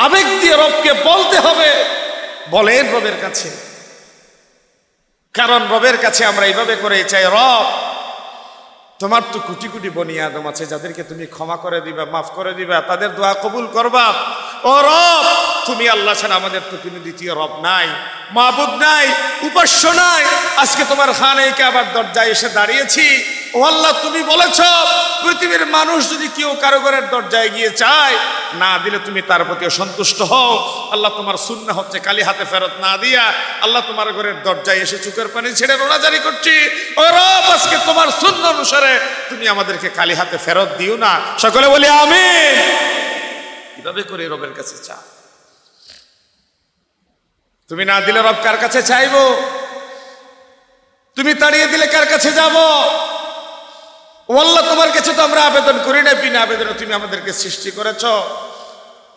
আবেগ দিয়ে রবকে বলতে হবে। বলেন রবের কাছে, কারণ রবের কাছে আমরা এইভাবে করে চাই, রব তোমার তো কোটি কোটি বনি আদম আছে যাদেরকে তুমি ক্ষমা করে দিবা, মাফ করে দিবা, তাদের দোয়া কবুল করবা। ও রব, তুমি আল্লাহ ছাড়া আমাদের তো কোনো দ্বিতীয় রব নাই, মাবুদ নাই, উপাস্য নাই। আজকে তোমার খানায়ে কাবার দরজায় এসে দাঁড়িয়েছি। ও আল্লাহ, তুমি বলেছ পৃথিবীর মানুষ যদি কেউ কারো ঘরের দরজায় গিয়ে চায়, না দিলে তুমি তার প্রতি সন্তুষ্ট হও। আল্লাহ, তোমার সুন্নাহ হচ্ছে খালি হাতে ফেরত না দিয়া আল্লাহ তোমার ঘরের দরজায় এসে চোখের পানি ছেড়ে রোনাজারি করছি। ও রব, আজকে তোমার সুন্নাহ অনুসারে তুমি আমাদেরকে খালি হাতে ফেরত দিও না। সকলে বলি আমিন। কিভাবে করে রবের কাছে চা? তুমি না দিলে রব কার কাছে চাইবো? তুমি তাড়িয়ে দিলে কার কাছে যাব? ও আল্লাহ, তোমার কাছে তো আমরা আবেদন করি না, বিনা আবেদনে তুমি আমাদেরকে সৃষ্টি করেছ।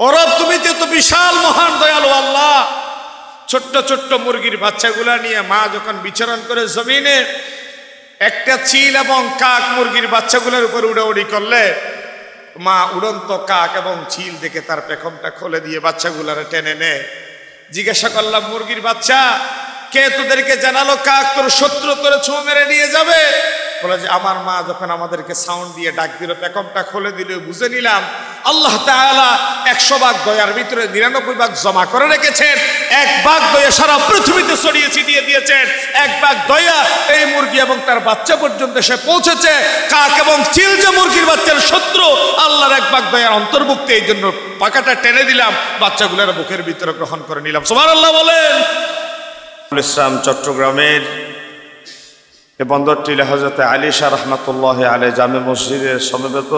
ও রব, তুমি তো বিশাল মহান দয়ালু আল্লাহ। ছোট্ট ছোট্ট মুরগির বাচ্চাগুলা নিয়ে মা যখন বিচরণ করে জমিনে, একটা চিল এবং কাক মুরগির বাচ্চাগুলোর উপর উড়াউড়ি করলে মা উড়ন্ত কাক এবং চিল দেখে তার পেখমটা খুলে দিয়ে বাচ্চাগুলারে টেনে নেয়। জিজ্ঞাসা করলাম, মুরগির বাচ্চা, কে তোদেরকে জানালো কাক তোর শত্রু, তোর ছোঁ মেরে নিয়ে যাবে? বলে যে আমার মা যখন আমাদেরকে সাউন্ড দিয়ে ডাক দিল, পেখমটা খুলে দিল, বুঝে নিলাম আল্লাহ তাআলা 100 ভাগ দয়ার ভিতরে 99 ভাগ জমা করে রেখেছেন। 1 ভাগ দয়া সারা পৃথিবীতে ছড়িয়ে ছিটিয়ে দিয়েছেন। 1 ভাগ দয়া এই মুরগি এবং তার বাচ্চা পর্যন্ত এসে পৌঁছেছে। কাক এবং চিল যে মুরগির বাচ্চার শত্রু, আল্লাহর 1 ভাগ দয়ার অন্তর্ভুক্ত। এই জন্য পাকাটা টেনে দিলাম, বাচ্চাগুলোর বুকের ভিতরে গ্রহণ করে নিলাম। সুবহানাল্লাহ বলেন। ইসলাম চট্টগ্রামের এ বন্দরটি হযরত আলী শাহ রহমাতুল্লাহ আলাইহি জামে মসজিদের সমবেত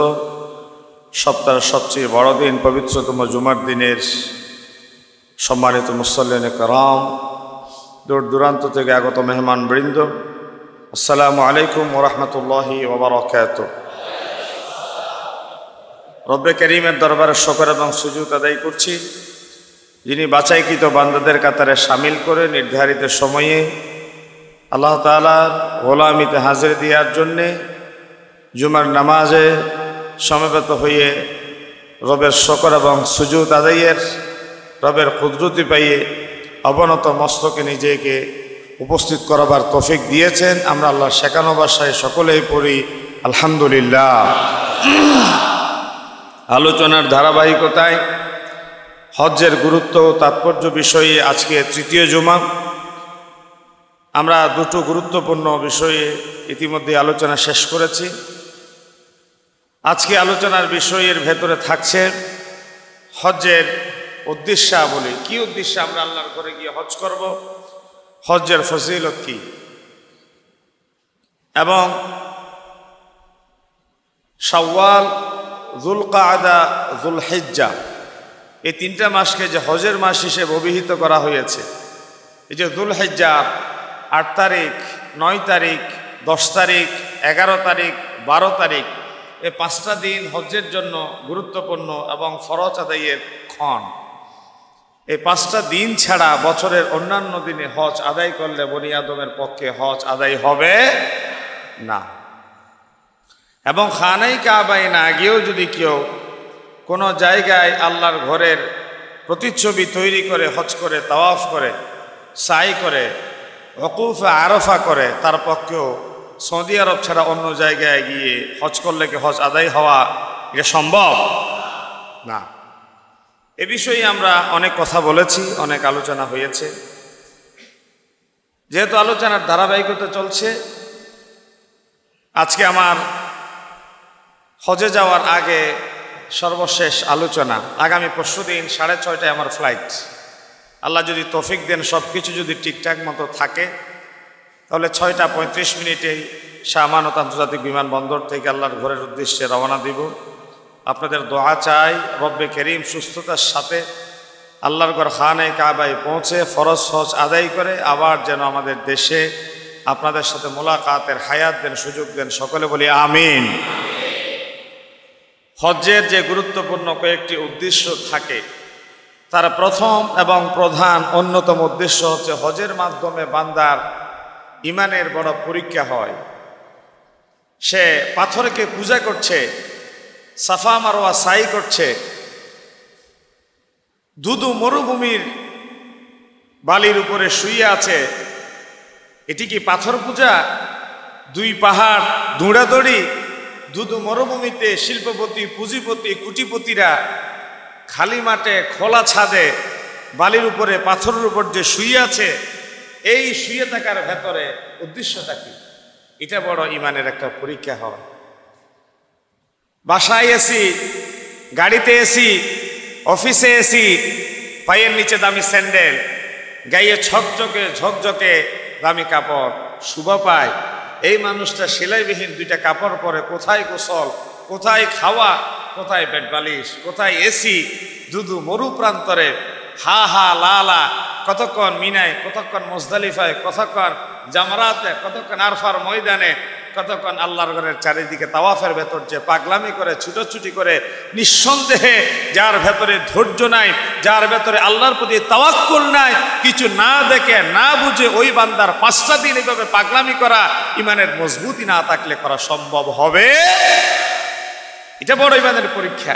সপ্তাহের সবচেয়ে বড় দিন, পবিত্রতম জুমার দিনের সম্মানিত মুসল্লিনে কেরাম, দূর দূরান্ত থেকে আগত মেহমান বৃন্দ, আসসালামু আলাইকুম ওয়া রাহমাতুল্লাহি ওয়া বারাকাতুহু। রব্বে করিমের দরবারে শুকর এবং সুজুদ আদায় করছি, যিনি বাছাইকৃত বান্দাদের কাতারে শামিল করে নির্ধারিত সময়ে আল্লাহ তাআলার গোলামিতে হাজির দেওয়ার জন্যে জুমার নামাজে সমবেত হয়ে রবের শুকর এবং সুজুদ আদায়ের, রবের কুদরতি পাইয়ে অবনত মস্তকে নিজেকে উপস্থিত করাবার তৌফিক দিয়েছেন। আমরা আল্লাহর শেখানো ভাষায় সকলেই পড়ি আলহামদুলিল্লাহ। আলোচনার ধারাবাহিকতায় হজ্জের গুরুত্ব ও তাৎপর্য বিষয়ে আজকে তৃতীয় জুমা। আমরা দুটো গুরুত্বপূর্ণ বিষয়ে ইতিমধ্যে আলোচনা শেষ করেছি। আজকে আলোচনার বিষয়ের ভেতরে থাকছে হজ্জের উদ্দেশ্যাবলী। কি উদ্দেশ্যে আমরা আল্লাহর ঘরে গিয়ে হজ করব, হজ্জের ফজিলত কি, এবং শাওয়াল, যুলকাআদা, যুলহিজ্জা এই 3টা মাসকে যে হজের মাস হিসেবে অভিহিত করা হয়েছে। এই যে যুলহিজ্জার 8 তারিখ, 9 তারিখ, 10 তারিখ, 11 তারিখ, 12 তারিখ, এই 5টা দিন হজ্জের জন্য গুরুত্বপূর্ণ এবং ফরজ আদায়ের ক্ষণ। এই 5টা দিন ছাড়া বছরের অন্যান্য দিনে হজ আদায় করলে বনি আদমের পক্ষে হজ আদায় হবে না। এবং খানায়ে কাবায় না গিয়েও যদি কেউ কোনো জায়গায় আল্লাহর ঘরের প্রতিচ্ছবি তৈরি করে হজ করে, তাওয়াফ করে, সাই করে, ওকুফে আরফা করে, তার পক্ষেও সৌদি আরব ছাড়া অন্য জায়গায় গিয়ে হজ করলে কি হজ আদায় হওয়া এটা সম্ভব না। এ বিষয়ে আমরা অনেক কথা বলেছি, অনেক আলোচনা হয়েছে। যেহেতু আলোচনার ধারাবাহিকতা চলছে, আজকে আমার হজে যাওয়ার আগে সর্বশেষ আলোচনা। আগামী পরশুদিন 6:30টায় আমার ফ্লাইট। আল্লাহ যদি তৌফিক দেন, সব কিছু যদি ঠিকঠাক মতো থাকে, তাহলে 6:35 শাহ আমানত আন্তর্জাতিক বিমানবন্দর থেকে আল্লাহর ঘরের উদ্দেশ্যে রওনা দিব। আপনাদের দোয়া চাই, রব্বে করিম সুস্থতার সাথে আল্লাহর ঘর খানায়ে কাবায় পৌঁছে ফরজ হজ আদায় করে আবার যেন আমাদের দেশে আপনাদের সাথে মোলাকাতের হায়াত দেন, সুযোগ দেন। সকলে বলি আমিন। হজ্জের যে গুরুত্বপূর্ণ কয়েকটি উদ্দেশ্য থাকে, তার প্রথম এবং প্রধান অন্যতম উদ্দেশ্য হচ্ছে হজের মাধ্যমে বান্দার ইমানের বড় পরীক্ষা হয়। সে পাথরকে পূজা করছে, সাফা মারওয়া সাই করছে, ধুধু মরুভূমির বালির উপরে শুয়ে আছে। এটি কি পাথর পূজা? দুই পাহাড় দৌড়াদৌড়ি। ধুধু মরুভূমিতে শিল্পপতি, পুঁজিপতি, কুটিপতিরা খালি মাঠে খোলা ছাদে বালির উপরে পাথরের উপর যে শুয়ে আছে, এই শুয়ে থাকার ভেতরে উদ্দেশ্যটা কি? এটা বড় ইমানের একটা পরীক্ষা হয়। বাসায় এসি, গাড়িতে এসি, অফিসে এসি, পায়ের নিচে দামি স্যান্ডেল, গায়ে ঝকঝকে ঝকঝকে দামি কাপড় শোভা পায়। এই মানুষটা সেলাইবিহীন দুইটা কাপড় পরে কোথায় গোসল, কোথায় খাওয়া, কোথায় বেড বালিশ, কোথায় এসি, ধুধু মরু প্রান্তরে হা হা লা লা, কতক্ষণ মিনায়, কতক্ষণ মুজদালিফায়, কতক্ষণ জামরাতে, কতক্ষণ আরফার ময়দানে, কতক্ষণ আল্লাহর ঘরের চারিদিকে তাওয়াফের ভেতর যে পাগলামি করে, ছুটোছুটি করে, নিঃসন্দেহে যার ভেতরে ধৈর্য নাই, যার ভেতরে আল্লাহর প্রতি তাওয়াক্কুল নাই, কিছু না দেখে না বুঝে ওই বান্দার 5টা দিন এইভাবে পাগলামি করা ইমানের মজবুতি না থাকলে করা সম্ভব হবে? এটা বড় ইমানের পরীক্ষা।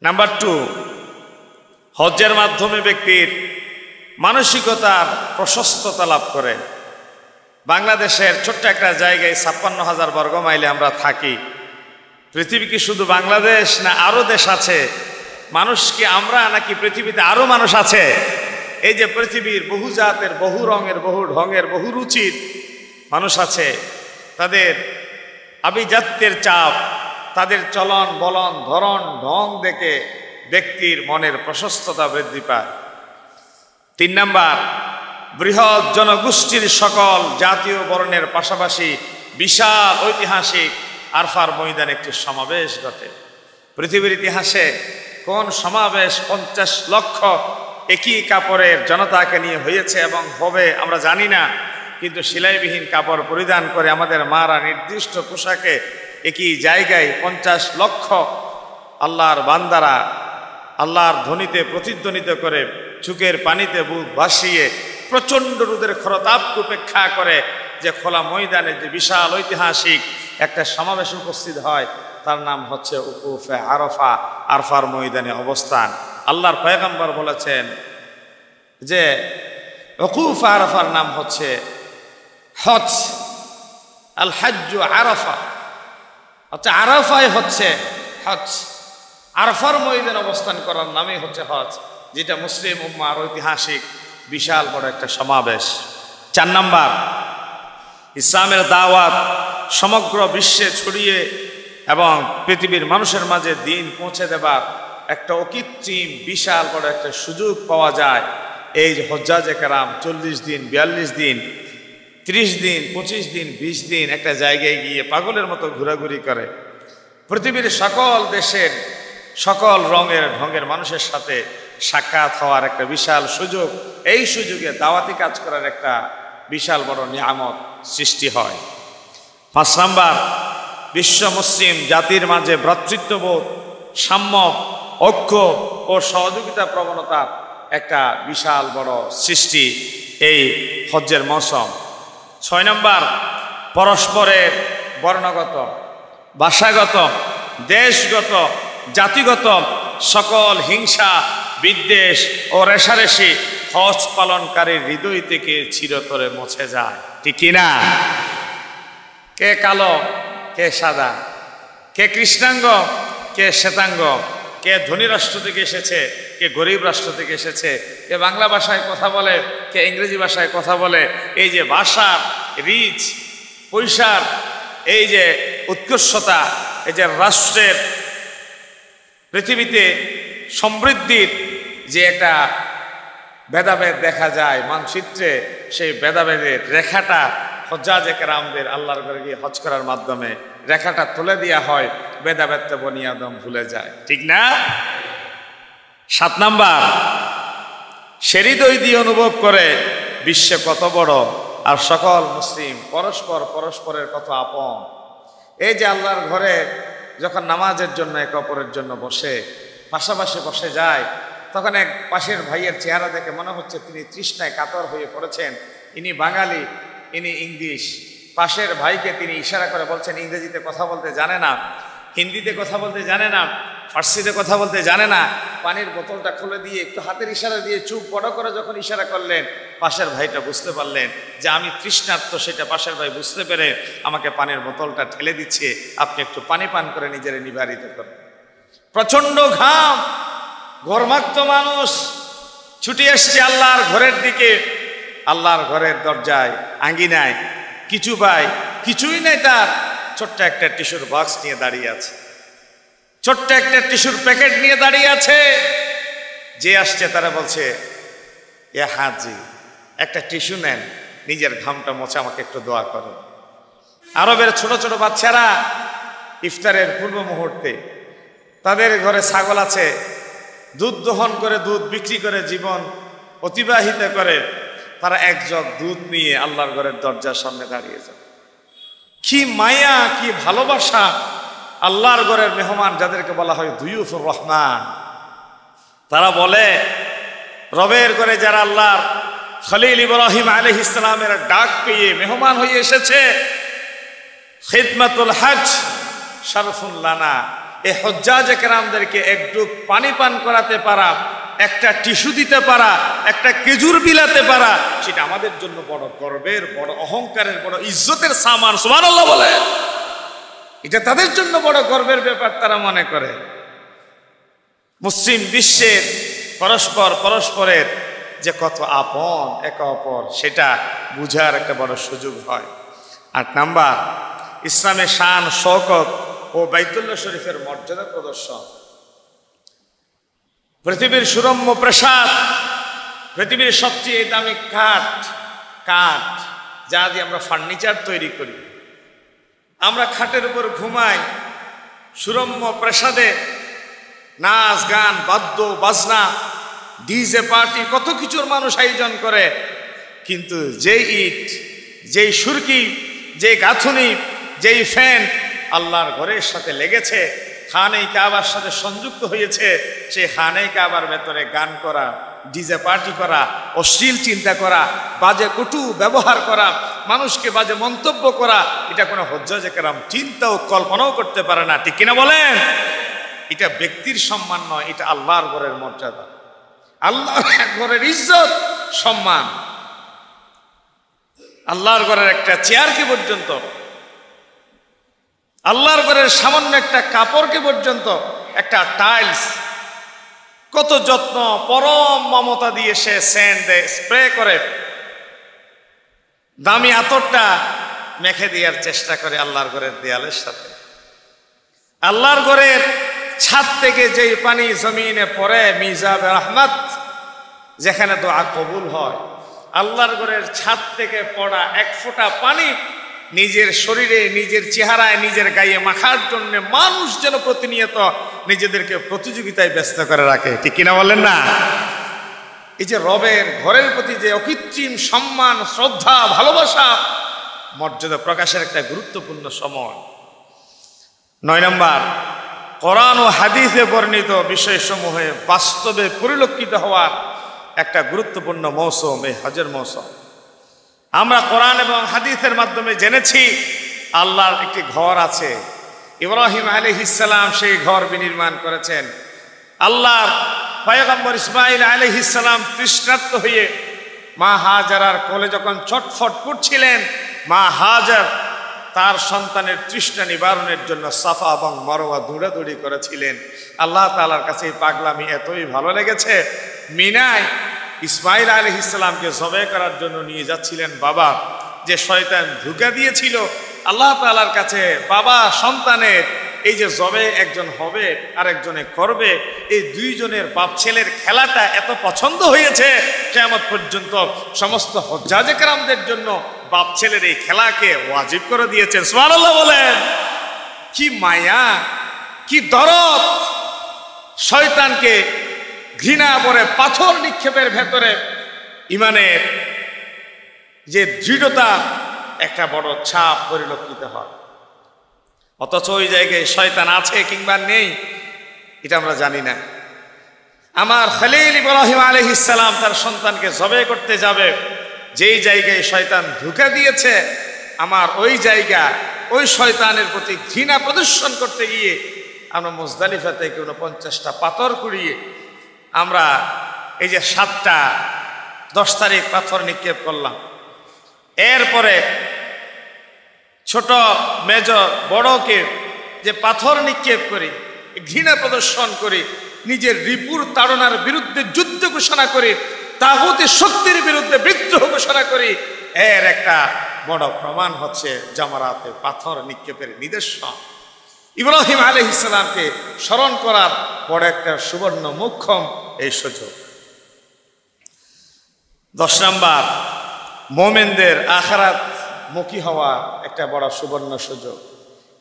নাম্বার 2, হজ্জের মাধ্যমে ব্যক্তির মানসিকতার প্রশস্ততা লাভ করে। বাংলাদেশের ছোট্ট একটা জায়গায় 56,000 বর্গ মাইলে আমরা থাকি। পৃথিবী কি শুধু বাংলাদেশ না আরো দেশ আছে? মানুষ কি আমরা নাকি পৃথিবীতে আরো মানুষ আছে? এই যে পৃথিবীর বহু জাতের, বহু রঙের, বহু ঢঙের, বহু রুচির মানুষ আছে, তাদের আভিজাত্যের চাপ, তাদের চলন বলন ধরন ঢং দেখে ব্যক্তির মনের প্রশস্ততা বৃদ্ধি পায়। 3 নাম্বার, বৃহৎ জনগোষ্ঠীর সকল জাতীয় বর্ণের পাশাপাশি বিশাল ঐতিহাসিক আরফার ময়দানে একটি সমাবেশ ঘটে। পৃথিবীর ইতিহাসে কোন সমাবেশ 50 লক্ষ একই কাপড়ের জনতাকে নিয়ে হয়েছে এবং হবে আমরা জানি না, কিন্তু সেলাইবিহীন কাপড় পরিধান করে আমাদের মারা নির্দিষ্ট পোশাকে একই জায়গায় 50 লক্ষ আল্লাহর বান্দারা আল্লাহর ধ্বনিতে প্রতিধ্বনিত করে চোখের পানিতে বুক ভাসিয়ে প্রচণ্ড রোদের খরতাপকে উপেক্ষা করে যে খোলা ময়দানে যে বিশাল ঐতিহাসিক একটা সমাবেশ উপস্থিত হয়, তার নাম হচ্ছে উকুফে আরাফা, আরফার ময়দানে অবস্থান। আল্লাহর পয়গম্বর বলেছেন যে উকুফ আরাফার নাম হচ্ছে হজ, আল হজ্জু আরাফা, আচ্ছা আরাফাই হচ্ছে হজ। আরফার ময়দানে অবস্থান করার নামই হচ্ছে হজ, যেটা মুসলিম উম্মার ঐতিহাসিক বিশাল বড় একটা সমাবেশ। 4 নাম্বার, ইসলামের দাওয়াত সমগ্র বিশ্বে ছড়িয়ে এবং পৃথিবীর মানুষের মাঝে দিন পৌঁছে দেবার একটা অকৃত্রিম বিশাল বড় একটা সুযোগ পাওয়া যায়। এই যে হজ্জাজে কেরাম 40 দিন, 42 দিন, 30 দিন, 25 দিন, 20 দিন একটা জায়গায় গিয়ে পাগলের মতো ঘোরাঘুরি করে, পৃথিবীর সকল দেশের সকল রঙের ঢঙের মানুষের সাথে সাক্ষাৎ হওয়ার একটা বিশাল সুযোগ। এই সুযোগে দাওয়াতি কাজ করার একটা বিশাল বড় নিয়ামত সৃষ্টি হয়। 5 নাম্বার, বিশ্ব মুসলিম জাতির মাঝে ভ্রাতৃত্ববোধ, সাম্য, ঐক্য ও সহযোগিতা প্রবণতার একটা বিশাল বড় সৃষ্টি এই হজ্জের মৌসুম। 6 নাম্বার, পরস্পরের বর্ণগত, ভাষাগত, দেশগত, জাতিগত সকল হিংসা, বিদ্বেষ ও রেষারেষি হজ পালনকারীর হৃদয় থেকে চিরতরে মুছে যায়। ঠিক কিনা? কে কালো, কে সাদা, কে কৃষ্ণাঙ্গ, কে শ্বেতাঙ্গ, কে ধনী রাষ্ট্র থেকে এসেছে, কে গরিব রাষ্ট্র থেকে এসেছে, কে বাংলা ভাষায় কথা বলে, কে ইংরেজি ভাষায় কথা বলে, এই যে ভাষার রিচ, পয়সার এই যে উৎকর্ষতা, এই যে রাষ্ট্রের পৃথিবীতে সমৃদ্ধির যে একটা ভেদাভেদ দেখা যায় মানচিত্রে, সেই ভেদাভেদের রেখাটা হজ্জাজে কেরামদের আল্লাহর ঘরে গিয়ে হজ করার মাধ্যমে রেখাটা তুলে দেওয়া হয়, ভেদাভেদটা বনি আদম ভুলে যায়। ঠিক না? 7 নাম্বার, সে হৃদয় দিয়ে অনুভব করে বিশ্বে কত বড় আর সকল মুসলিম পরস্পরের কত আপন। এই যে আল্লাহর ঘরে যখন নামাজের জন্য একে অপরের জন্য বসে পাশাপাশি বসে যায়, তখন এক পাশের ভাইয়ের চেহারা দেখে মনে হচ্ছে তিনি তৃষ্ণায় কাতর হয়ে পড়েছেন। ইনি বাঙালি, ইনি ইংলিশ। পাশের ভাইকে তিনি ইশারা করে বলছেন ইংরেজিতে কথা বলতে জানে না, হিন্দিতে কথা বলতে জানে না, ফার্সিতে কথা বলতে জানে না, পানির বোতলটা খুলে দিয়ে একটু হাতের ইশারা দিয়ে চুপ বড় করে যখন ইশারা করলেন, পাশের ভাইটা বুঝতে পারলেন যে আমি তৃষ্ণার্ত, সেটা পাশের ভাই বুঝতে পেরে আমাকে পানির বোতলটা ঠেলে দিচ্ছে, আপনি একটু পানি পান করে নিজের নিবারিত করেন। প্রচন্ড ঘাম, ঘর্মাক্ত মানুষ ছুটে এসছে আল্লাহর ঘরের দিকে। আল্লাহর ঘরের দরজায় আঙ্গিনায় কিছু ভাই, কিছুই নেই তার, ছোট্ট একটা টিস্যুর বক্স নিয়ে দাঁড়িয়ে আছে, ছোট্ট একটা টিস্যুর প্যাকেট নিয়ে দাঁড়িয়ে আছে। যে আসছে তারা বলছে, এ হাজি একটা টিস্যু নেন, নিজের ঘামটা মোছা, আমাকে একটু দোয়া করেন। আরবের ছোট ছোট বাচ্চারা ইফতারের পূর্ব মুহূর্তে তাদের ঘরে ছাগল আছে, দুধ দহন করে দুধ বিক্রি করে জীবন অতিবাহিত করে, তারা এক জগ দুধ নিয়ে আল্লাহর ঘরের দরজার সামনে দাঁড়িয়ে যায়। কি মায়া, কি ভালোবাসা! আল্লাহর ঘরের মেহমান যাদেরকে বলা হয় দুয়ুফুর রহমান, তারা বলে রবের ঘরে যারা আল্লাহর খলিল ইব্রাহিম আলাইহিস সালামের ডাক পেয়ে মেহমান হয়ে এসেছে, খিদমাতুল হজ শরফুন লানা, এই হজ্জাজে কেরামদেরকে একটু পানি পান করাতে পারা, একটা টিস্যু দিতে পারা, একটা খেজুর বিলাতে পারা, সেটা আমাদের জন্য বড় গর্বের, বড় অহংকারের, বড় ইজ্জতের সামান। সুবহানাল্লাহ বলে, এটা তাদের জন্য বড় গর্বের ব্যাপার তারা মনে করে। মুসলিম বিশ্বের পরস্পরের যে কত আপন একে অপর, সেটা বুঝার একটা বড় সুযোগ হয়। ৮ নাম্বার, ইসলামের শান শওকত ও বাইতুল্লাহ শরীফের মর্যাদা প্রদর্শন। পৃথিবীর সুরম্য প্রাসাদ, পৃথিবীর সবচেয়ে দামি কাঠ যা দিয়ে আমরা ফার্নিচার তৈরি করি, আমরা খাটের উপর ঘুমাই, সুরম্য প্রাসাদে নাচ গান বাদ্য বাজনা ডিজে পার্টি কত কিছুর মানুষ আয়োজন করে, কিন্তু যেই ইট, যেই সুরকি, যেই গাঁথুনি, যেই ফ্যান আল্লাহর ঘরের সাথে লেগেছে, খানে কাবার সাথে সংযুক্ত হয়েছে, সেই খানে কাবার ভেতরে গান করা, ডিজে পার্টি করা, অশ্লীল চিন্তা করা, বাজে কটু ব্যবহার করা, মানুষকে বাজে মন্তব্য করা, এটা কোনো হুজ্জাজে কেরাম চিন্তাও কল্পনাও করতে পারে না। ঠিক কিনা বলেন? এটা ব্যক্তির সম্মান নয়, এটা আল্লাহর ঘরের মর্যাদা, আল্লাহর ঘরের ইজ্জত সম্মান। আল্লাহর ঘরের একটা চেয়ারকে পর্যন্ত, আল্লাহর ঘরের সামান্য একটা কাপড়কে পর্যন্ত, একটা টাইলস কত যত্ন, পরম মমতা দিয়ে সে সেন্ট দেয়, স্প্রে করে, দামি আতরটা মেখে দেওয়ার চেষ্টা করে আল্লাহর ঘরের দেয়ালের সাথে। আল্লাহর ঘরের ছাদ থেকে যেই পানি জমিনে পড়ে, মিজাবে রহমত, যেখানে দোয়া কবুল হয়, আল্লাহর ঘরের ছাদ থেকে পড়া এক ফোঁটা পানি নিজের শরীরে, নিজের চেহারায়, নিজের গায়ে মাখার জন্য মানুষ যেন প্রতিনিয়ত নিজেদেরকে প্রতিযোগিতায় ব্যস্ত করে রাখে। ঠিক কিনা বলেন না? এই যে রবের ঘরের প্রতি যে অকৃত্রিম সম্মান, শ্রদ্ধা, ভালোবাসা, মর্যাদা প্রকাশের একটা গুরুত্বপূর্ণ সময়। ৯ নম্বর, কোরআন ও হাদিসে বর্ণিত বিষয়সমূহে বাস্তবে পরিলক্ষিত হওয়ার একটা গুরুত্বপূর্ণ মৌসুম এই হজের মৌসুম। আমরা কোরআন এবং হাদিসের মাধ্যমে জেনেছি আল্লাহর একটি ঘর আছে, ইব্রাহিম আলাইহিস সালাম সেই ঘর বিনির্মাণ করেছেন। আল্লাহর পয়গম্বর ইসমাঈল আলাইহিস সালাম তৃষ্ণার্ত হয়ে মা হাজারার কোলে যখন ছটফট করছিলেন, মা হাজার তার সন্তানের তৃষ্ণা নিবারণের জন্য সাফা এবং মারওয়া দৌড়াদৌড়ি করেছিলেন। আল্লাহ তাআলার কাছে এই পাগলামি এতই ভালো লেগেছে, মিনায় ইসমাঈল আলাইহিস সালামকে জবে করার জন্য নিয়ে যাচ্ছিলেন বাবা, যে শয়তান ধোঁকা দিয়েছিল আল্লাহ তাআলার কাছে, বাবা সন্তানের এই যে জবে একজন হবে আর একজনে করবে, এই দুইজনের বাপ ছেলের খেলাটা এত পছন্দ হয়েছে, কিয়ামত পর্যন্ত সমস্ত হুজ্জাজে কেরামদের জন্য বাপ ছেলের এই খেলাকে ওয়াজিব করে দিয়েছেন। সুবহানাল্লাহ বলেন। কি মায়া, কি দরদ! শয়তানকে ঘৃণা করে পাথর নিক্ষেপের ভেতরে ইমানের যে দৃঢ়তা, একটা বড় ছাপ পরিলক্ষিত হয়। অথচ ওই জায়গায় শয়তান আছে কিংবা নেই এটা আমরা জানি না। আমার খলিল ইব্রাহিম আলাইহিস সালাম তার সন্তানকে জবে করতে যাবে, যেই জায়গায় শয়তান ধোঁকা দিয়েছে, আমার ওই জায়গা, ওই শয়তানের প্রতি ঘৃণা প্রদর্শন করতে গিয়ে আমরা মুজদালিফা থেকে 49টা পাথর কুড়িয়ে আমরা এই যে 7টা 10 তারিখ পাথর নিক্ষেপ করলাম। এরপরে ছোট মেজ বড়কে যে পাথর নিক্ষেপ করি, ঘৃণা প্রদর্শন করি, নিজের রিপুর তাড়নার বিরুদ্ধে যুদ্ধ ঘোষণা করি, তাগুতের শক্তির বিরুদ্ধে বিদ্রোহ ঘোষণা করি, এর একটা বড় প্রমাণ হচ্ছে জামারাতে পাথর নিক্ষেপের নিদর্শন। ইব্রাহিম আলাইহিস সালামকে স্মরণ করার বড় একটা সুবর্ণ মোক্ষম এই সুযোগ। 10 নাম্বার, মোমেনদের আখিরাত মুখী হওয়া একটা বড় সুবর্ণ সুযোগ।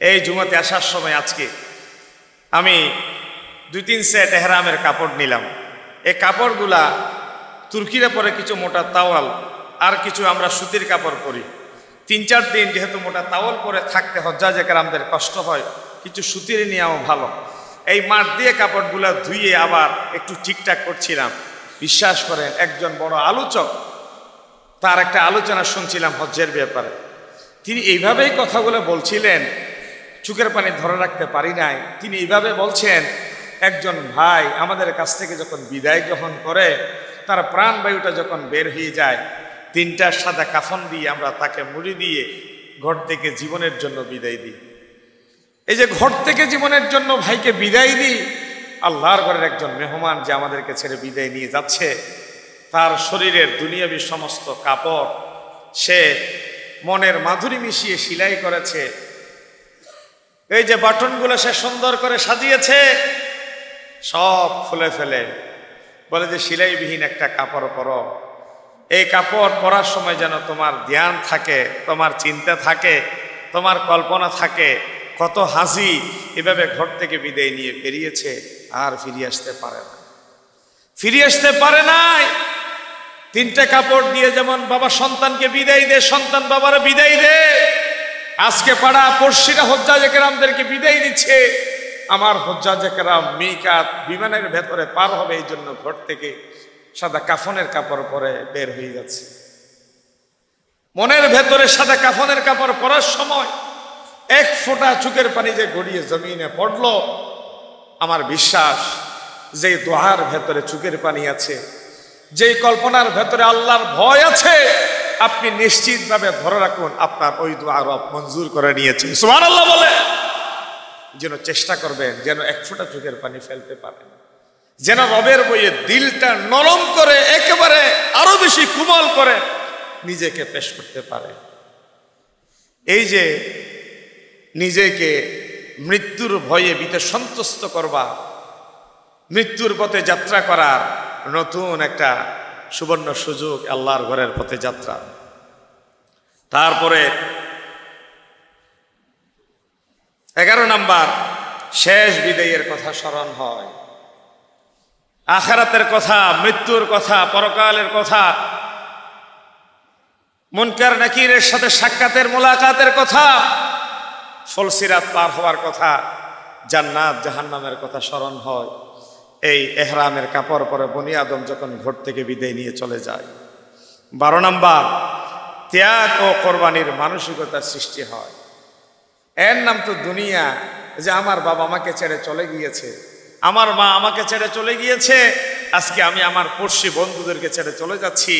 এই জুমাতে আসার সময় আজকে আমি 2-3 সেট এহরামের কাপড় নিলাম। এই কাপড়গুলা তুর্কিরা পরে কিছু মোটা তাওয়াল, আর কিছু আমরা সুতির কাপড় পরি। 3-4 দিন যেহেতু মোটা তাওয়াল পরে থাকতে হজ্জাজে কেরামদের কষ্ট হয়, কিছু সুতির নেওয়াও ভালো। এই মাঠ দিয়ে কাপড়গুলা ধুয়ে আবার একটু ঠিকঠাক করছিলাম। বিশ্বাস করেন, একজন বড় আলোচক, তার একটা আলোচনা শুনছিলাম হজ্জের ব্যাপারে। তিনি এইভাবেই কথাগুলো বলছিলেন, চোখের পানি ধরে রাখতে পারি নাই। তিনি এইভাবে বলছেন, একজন ভাই আমাদের কাছ থেকে যখন বিদায় গ্রহণ করে, তার প্রাণবায়ুটা যখন বের হয়ে যায়, 3টা সাদা কাফন দিয়ে আমরা তাকে মুড়ি দিয়ে ঘর থেকে জীবনের জন্য বিদায় দিই। এই যে ঘর থেকে জীবনের জন্য ভাইকে বিদায় দিই, আল্লাহর ঘরের একজন মেহমান যে আমাদেরকে ছেড়ে বিদায় নিয়ে যাচ্ছে, তার শরীরের দুনিয়াবি সমস্ত কাপড় সে মনের মাধুরী মিশিয়ে সেলাই করেছে। এই যে বাটনগুলো সে সুন্দর করে সাজিয়েছে, সব খুলে ফেলে বলে যে সেলাইবিহীন একটা কাপড় পরো। এই কাপড় পরার সময় যেন তোমার ধ্যান থাকে, তোমার চিন্তা থাকে, তোমার কল্পনা থাকে। কত হাজি এভাবে ঘর থেকে বিদায় নিয়ে বেরিয়েছে, আর ফিরে আসতে পারে না, ফিরে আসতে পারে নাই। 3টে কাপড় দিয়ে যেমন বাবা সন্তানকে বিদায় দে, সন্তান বাবারা বিদায় দে, আজকে পাড়া পড়শিরা হজ্জাজে কেরামদেরকে বিদায় দিচ্ছে। আমার হজ্জাজে কেরাম মিকাত বিমানের ভেতরে পার হবে, এই জন্য ঘর থেকে সাদা কাফনের কাপড় পরে বের হয়ে যাচ্ছে। মনের ভেতরে সাদা কাফনের কাপড় পরার সময় 1 ফোঁটা চোখের পানি যে গড়িয়ে জমিনে পড়লো, আমার বিশ্বাস যে দোয়ার ভেতরে চোখের পানি আছে, যেই কল্পনার ভেতরে আল্লাহর ভয় আছে, আপনি নিশ্চিতভাবে ধরে রাখুন আপনার ওই দোয়া রব মঞ্জুর করে নিয়েছে। সুবহানাল্লাহ বলে যেন চেষ্টা করবেন যেন 1 ফোঁটা চোখের পানি ফেলতে পারেন, যেন রবের বইয়ে দিলটা নরম করে একেবারে আরো বেশি কোমল করে নিজেকে পেশ করতে পারে। এই যে নিজেকে মৃত্যুর ভয়ে ভীত সন্তুষ্ট করবা, মৃত্যুর পথে যাত্রা করার নতুন একটা সুবর্ণ সুযোগ আল্লাহর ঘরের পথে যাত্রা। তারপরে 11 নাম্বার, শেষ বিদায়ের কথা স্মরণ হয়, আখিরাতের কথা, মৃত্যুর কথা, পরকালের কথা, মুনকার নাকিরের সাথে সাক্ষাতের মোলাকাতের কথা, ফলসিরাত পার হওয়ার কথা, জান্নাত জাহান্নামের কথা স্মরণ হয়। এই এহরামের কাপড় পরে বনি আদম যখন ঘর থেকে বিদায় নিয়ে চলে যায়। 12 নাম্বার, ত্যাগ ও কোরবানির মানসিকতার সৃষ্টি হয়। এর নাম তো দুনিয়া, যে আমার বাবা আমাকে ছেড়ে চলে গিয়েছে, আমার মা আমাকে ছেড়ে চলে গিয়েছে, আজকে আমি আমার পড়শি বন্ধুদেরকে ছেড়ে চলে যাচ্ছি।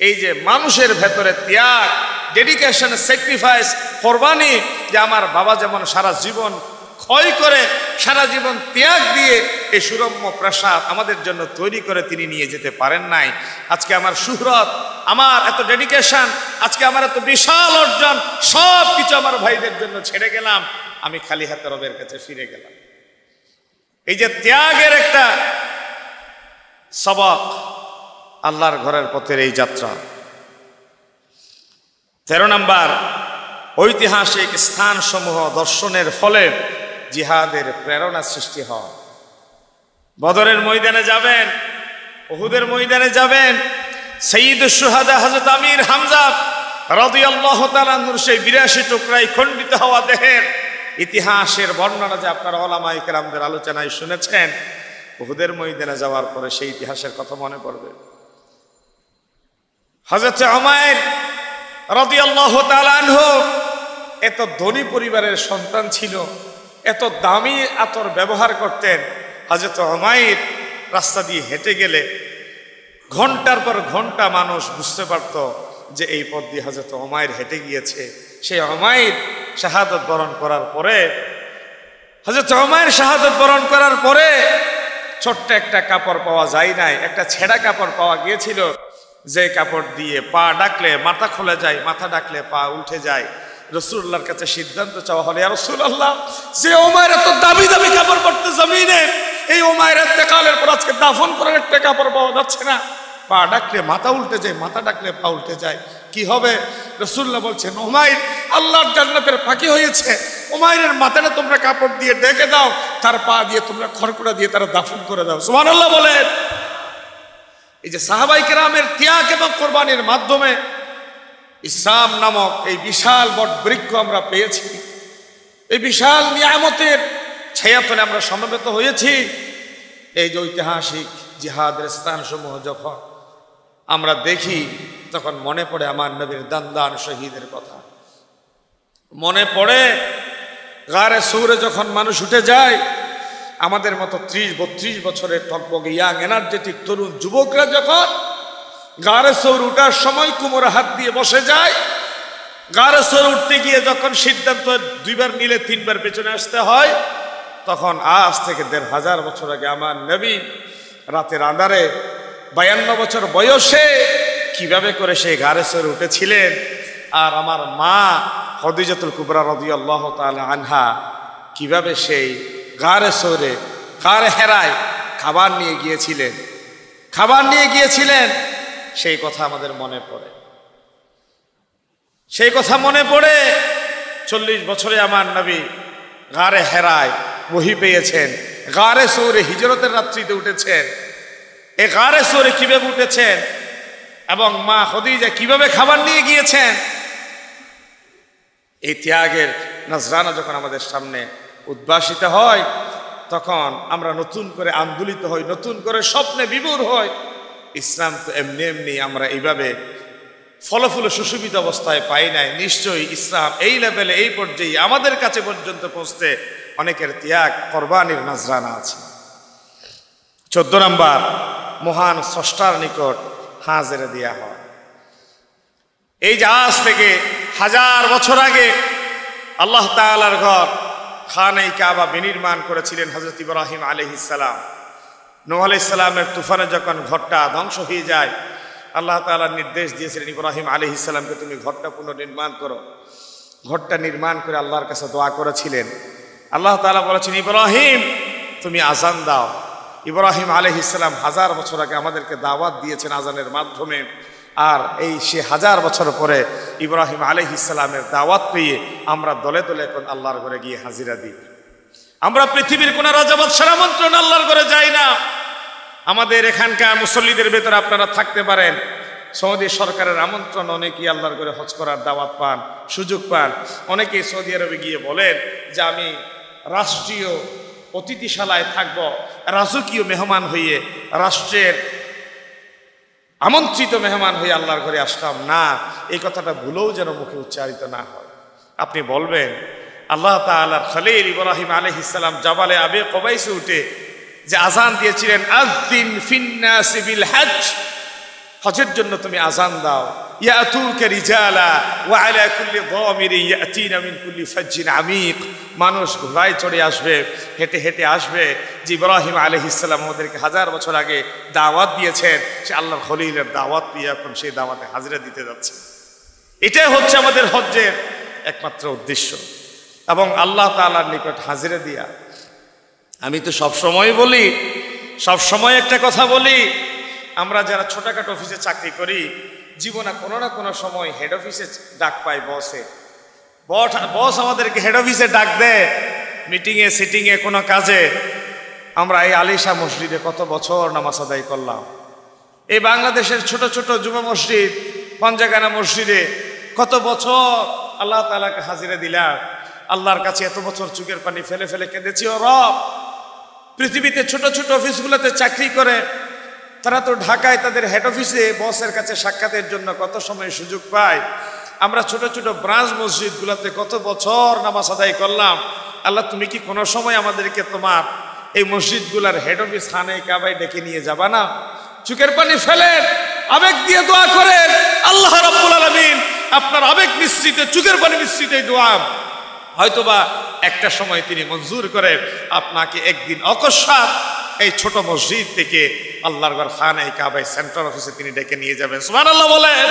এই যে মানুষের ভেতরে ত্যাগ, ডেডিকেশন, স্যাক্রিফাইস, কোরবানি, যে আমার বাবা যেমন সারা জীবন ক্ষয় করে, সারা জীবন ত্যাগ দিয়ে এই সুরম্য প্রাসাদ আমাদের জন্য তৈরি করে তিনি নিয়ে যেতে পারেন নাই। আজকে আমার সুহরত, আমার এত ডেডিকেশন, আজকে আমার এত বিশাল অর্জন, সব কিছু আমার ভাইদের জন্য ছেড়ে গেলাম, আমি খালি হাতে রবের কাছে ফিরে গেলাম। এই যে ত্যাগের একটা সবক, আল্লাহর ঘরের পথের এই যাত্রা। 13 নাম্বার, ঐতিহাসিক স্থানসমূহ দর্শনের ফলে জিহাদের প্রেরণা সৃষ্টি হয়। বদরের ময়দানে যাবেন, উহুদের ময়দানে যাবেন, সাইয়্যিদুশ শুহাদা হযরত আমির হামজা রাদিয়াল্লাহু তাআলা আনহুর সেই 82 টুকরায় খণ্ডিত হওয়া দেহের ইতিহাসের বর্ণনা যে আপনারা উলামায়ে কেরামদের আলোচনায় শুনেছেন, উহুদের ময়দানে যাওয়ার পরে সেই ইতিহাসের কথা মনে পড়বে। হযরত উমাইর রাদিয়াল্লাহু তাআলা আনহু এত ধনী পরিবারের সন্তান ছিল, এত দামি আতর ব্যবহার করতেন। হযরত উমাইর রাস্তা দিয়ে হেঁটে গেলে ঘন্টার পর ঘন্টা মানুষ বুঝতে পারত যে এই পথ দিয়ে হযরত উমাইর হেঁটে গিয়েছে। সেই উমাইর শাহাদাত বরণ করার পরে, হযরত উমাইর শাহাদাত বরণ করার পরে ছোট্ট একটা কাপড় পাওয়া যায় নাই, একটা ছেঁড়া কাপড় পাওয়া গিয়েছিল, যে কাপড় দিয়ে পা ডাকলে মাথা খুলে যায়, মাথা ডাকলে পা উঠে যায়। রাসূলুল্লাহর কাছে সিদ্ধান্ত চাওয়া হলো, ইয়া রাসূলুল্লাহ, যে উমাইর এত দামি দামি কাপড় পরতে জমিনে, এই উমাইরের ইন্তেকালের পর আজকে দাফন করার একটা কাপড় পাওয়া যাচ্ছে না, পা ডাকলে মাথা উল্টে যায়, মাথা ডাকলে পা উল্টে যায়, কি হবে? রাসূলুল্লাহ বলছেন, উমাইর আল্লাহর জান্নাতের ফাঁকি হয়েছে, উমাইরের মাথাটা তোমরা কাপড় দিয়ে ঢেকে দাও, তার পা দিয়ে তোমরা খড়কুড়া দিয়ে তারা দাফন করে দাও। সুবহানাল্লাহ বলেন। এই যে সাহাবায়ে কেরামের ত্যাগ এবং কোরবানির মাধ্যমে ইসলাম নামক এই বিশাল বট বৃক্ষ আমরা পেয়েছি, এই বিশাল নিয়ামতের ছায়াতলে আমরা সমবেত হয়েছি। এই যে ঐতিহাসিক জিহাদের স্থানসমূহ যখন আমরা দেখি, তখন মনে পড়ে আমার নবীর দান শহীদের কথা, মনে পড়ে গারে সৌরে যখন মানুষ উঠে যায়, আমাদের মতো 30-32 বছরের টকবগে ইয়াং এনার্জেটিক তরুণ যুবকরা যখন গারে সৌর উঠার সময় কোমরে হাত দিয়ে বসে যায়, গারে সৌর উঠতে গিয়ে যখন সিদ্ধান্ত 2বার নিলে 3বার পেছনে আসতে হয়, তখন আজ থেকে 1500 বছর আগে আমার নবী রাতের আঁধারে 52 বছর বয়সে কিভাবে করে সেই গারে সৌর উঠেছিলেন, আর আমার মা খদিজাতুল কুবরা রাদিয়াল্লাহু তাআলা আনহা কিভাবে সেই গারে সৌরে, গারে হেরায় খাবার নিয়ে গিয়েছিলেন, সেই কথা আমাদের মনে পড়ে। সেই কথা মনে পড়ে 40 বছরে আমার নবী গারে হেরায় ওহী পেয়েছেন, গারে সৌরে হিজরতের রাত্রিতে উঠেছেন। এই গারে সৌরে কিভাবে উঠেছেন এবং মা খদিজা কিভাবে খাবার নিয়ে গিয়েছেন, এই ত্যাগের নজরানা যখন আমাদের সামনে উদ্ভাসিত হয়, তখন আমরা নতুন করে আন্দোলিত হই, নতুন করে স্বপ্নে বিভোর হই। ইসলাম তো এমনি এমনি আমরা এইভাবে ফলফুল সুশোভিত অবস্থায় পাই নাই, নিশ্চয়ই ইসলাম এই লেভেলে, এই পর্যায়ে আমাদের কাছে পর্যন্ত পৌঁছতে অনেকের ত্যাগ কোরবানির নজরানা আছে। 14 নম্বর, মহান স্রষ্টার নিকট হাজিরা দেয়া হয়। এই যে আজ থেকে 1000 বছর আগে আল্লাহ তাআলার ঘর খানে কাবা বিনির্মাণ করেছিলেন হযরত ইব্রাহিম আলাইহিস সালাম। নূহ আলাইহিস সালামের তুফানে যখন ঘরটা ধ্বংস হয়ে যায়, আল্লাহ তাআলা নির্দেশ দিয়েছিলেন ইব্রাহিম আলাইহিস সালামকে, তুমি ঘরটা পুনর্নির্মাণ করো। ঘরটা নির্মাণ করে আল্লাহর কাছে দোয়া করেছিলেন। আল্লাহ তাআলা বলেছেন, ইব্রাহিম তুমি আজান দাও। ইব্রাহিম আলাইহিস সালাম 1000 বছর আগে আমাদেরকে দাওয়াত দিয়েছেন আজানের মাধ্যমে, আর এই সে 1000 বছর পরে ইব্রাহিম আলাইহিস সালামের দাওয়াত পেয়ে আমরা দলে দলে এখন আল্লাহর ঘরে গিয়ে হাজিরা দিই। আমরা পৃথিবীর কোন রাজা বাদশার আমন্ত্রণ আল্লাহর ঘরে যাই না। আমাদের এখানকার মুসল্লিদের ভেতরে আপনারা থাকতে পারেন, সৌদি সরকারের আমন্ত্রণ অনেকেই আল্লাহর ঘরে হজ করার দাওয়াত পান, সুযোগ পান। অনেকেই সৌদি আরবে গিয়ে বলেন যে আমি রাষ্ট্রীয় অতিথিশালায় থাকব, রাজকীয় মেহমান হইয়ে, রাষ্ট্রের আমন্ত্রিত মেহমান হয়ে আল্লাহর ঘরে আসলাম না। এই কথাটা ভুলেও যেন মুখে উচ্চারিত না হয়। আপনি বলবেন আল্লাহ তাআলার খলিল ইব্রাহিম আলাইহিস সালাম জাবালে আবে কুবাইসে উঠে যে আজান দিয়েছিলেন, আযিন ফিন্নাসি বিল হজ, হজের জন্য তুমি আজান দাও, ইয়াতুকা রিজালা ওয়া আলা কুল্লি দামিরি ইয়াতিনা মিন কুল্লি ফাজ্জিন আমিক, মানুষ ঘোড়ায় চড়ে আসবে, হেঁটে হেঁটে আসবে। যে ইব্রাহিম আলাইহিস সালাম আমাদেরকে 1000 বছর আগে দাওয়াত দিয়েছেন, সে আল্লাহর খলিলের দাওয়াত পেয়ে এখন সেই দাওয়াতে হাজিরা দিতে যাচ্ছে। এটাই হচ্ছে আমাদের হজ্জের একমাত্র উদ্দেশ্য, এবং আল্লাহ তাআলার নিকট হাজিরা দিয়া। আমি তো সবসময় বলি, সবসময় একটা কথা বলি, আমরা যারা ছোটখাটো অফিসে চাকরি করি, জীবনে কোনো না কোনো সময় হেড অফিসে ডাক পাই, বস আমাদেরকে হেড অফিসে ডাক দেয়, মিটিংয়ে সিটিংয়ে কোনো কাজে। আমরা এই আলিশা মসজিদে কত বছর নামাজ আদায় করলাম, এই বাংলাদেশের ছোট ছোট জুমা মসজিদ, পঞ্জাগানা মসজিদে কত বছর আল্লাহ তাআলাকে হাজিরা দিলাম। আল্লাহর কাছে এত বছর চোখের পানি ফেলে ফেলে কেঁদেছি, ও রব, পৃথিবীতে ছোট ছোট অফিসগুলোতে চাকরি করে তারা তো ঢাকায় তাদের হেড অফিসে বসের কাছে সাক্ষাতের জন্য কত সময় সুযোগ পায়, আমরা ছোট ছোট ব্রাঞ্চ মসজিদগুলোতে কত বছর নামাজ আদায় করলাম। আল্লাহ, তুমি কি কোনো সময় আমাদেরকে তোমার এই মসজিদগুলার হেড অফিস খানে কাবায় ডেকে নিয়ে যাবা না? চোখের পানি ফেলেন, আবেগ দিয়ে দোয়া করেন। আল্লাহ রাব্বুল আলামিন আপনার আবেগ মিশ্রিত, চোখের পানি মিশ্রিত এই দোয়া হয়তোবা একটা সময় তিনি মঞ্জুর করে আপনাকে একদিন অকস্মাৎ এই ছোট মসজিদ থেকে আল্লাহর ঘর খানায় কাবায় সেন্ট্রাল অফিসে তিনি ডেকে নিয়ে যাবেন। সুবহানাল্লাহ বলেন।